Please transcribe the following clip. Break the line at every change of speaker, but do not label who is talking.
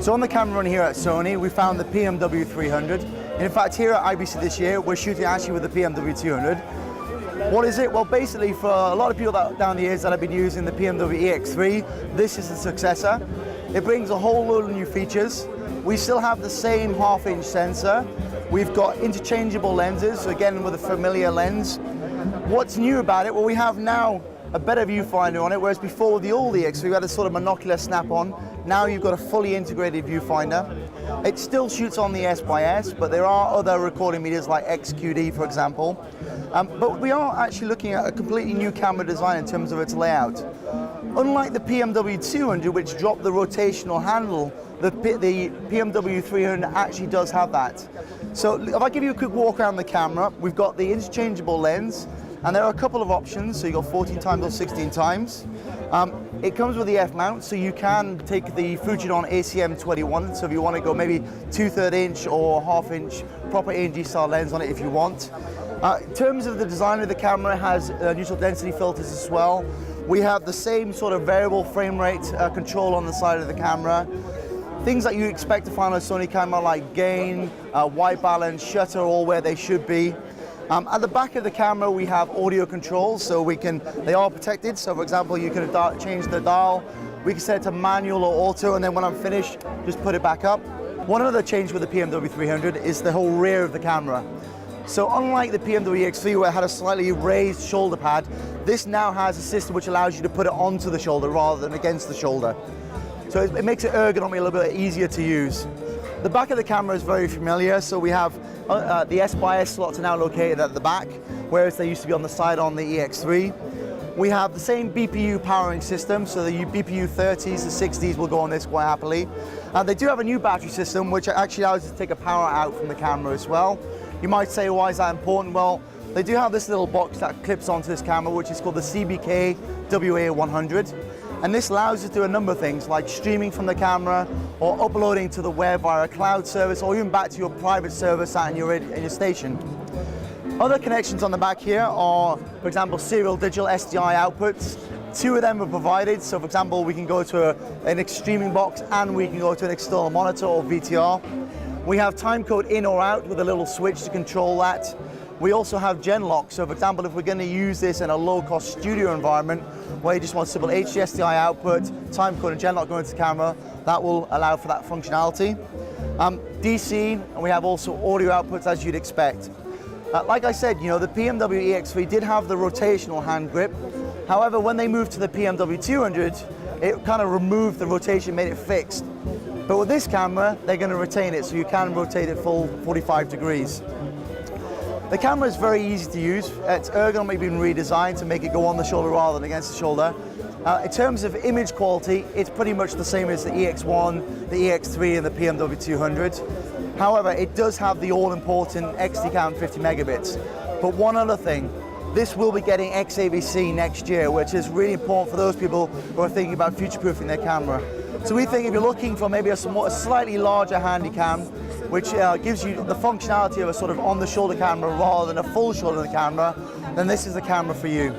So on the camera run here at Sony, we found the PMW-300. And in fact, here at IBC this year, we're shooting actually with the PMW-200. What is it? Well, basically, for a lot of people down the years that have been using the PMW-EX3, this is the successor. It brings a whole load of new features. We still have the same half-inch sensor. We've got interchangeable lenses, so again with a familiar lens. What's new about it? Well, we have now a better viewfinder on it, whereas before with the old EX3 we had a sort of monocular snap-on. Now you've got a fully integrated viewfinder. It still shoots on the S/S, but there are other recording medias like XQD, for example. But we are actually looking at a completely new camera design in terms of its layout. Unlike the PMW-200, which dropped the rotational handle, the PMW-300 actually does have that. So if I give you a quick walk around the camera, we've got the interchangeable lens, and there are a couple of options. So you've got 14 times or 16 times. It comes with the F-mount, so you can take the Fujinon ACM21, so if you want to go maybe 2/3 inch or half-inch proper A&G style lens on it if you want. In terms of the design of the camera, it has neutral density filters as well. We have the same sort of variable frame rate control on the side of the camera. Things that you expect to find on a Sony camera like gain, white balance, shutter, all where they should be. At the back of the camera we have audio controls, so they are protected. So for example, you can change the dial. We can set it to manual or auto, and then when I'm finished, just put it back up. One other change with the PMW-300 is the whole rear of the camera. So unlike the PMW-EX3 where it had a slightly raised shoulder pad, this now has a system which allows you to put it onto the shoulder rather than against the shoulder. So it makes it ergonomically a little bit easier to use. The back of the camera is very familiar, so we have the S/S slots are now located at the back, whereas they used to be on the side on the EX3. We have the same BPU powering system, so the BPU-30s, the 60s will go on this quite happily. They do have a new battery system, which actually allows you to take a power out from the camera as well. You might say, why is that important? Well, they do have this little box that clips onto this camera, which is called the CBK-WA100. And this allows you to do a number of things, like streaming from the camera, or uploading to the web via a cloud service, or even back to your private server sat in your station. Other connections on the back here are, for example, serial digital SDI outputs. 2 of them are provided, so for example, we can go to an streaming box and we can go to an external monitor or VTR. We have timecode in or out with a little switch to control that. We also have gen lock, so for example, if we're going to use this in a low-cost studio environment where you just want simple HDSDI output, timecode and gen lock going to the camera, that will allow for that functionality. DC, and we have also audio outputs as you'd expect. Like I said, the PMW-EX3 did have the rotational hand grip. However, when they moved to the PMW-200, it kind of removed the rotation, made it fixed. But with this camera, they're going to retain it, so you can rotate it full 45 degrees. The camera is very easy to use. It's ergonomically been redesigned to make it go on the shoulder rather than against the shoulder. In terms of image quality, it's pretty much the same as the EX1, the EX3 and the PMW-200. However, it does have the all-important XD cam 50 megabits. But one other thing, this will be getting XAVC next year, which is really important for those people who are thinking about future-proofing their camera. So we think if you're looking for maybe a slightly larger handy cam, which gives you the functionality of a sort of on-the-shoulder camera rather than a full shoulder camera, then this is the camera for you.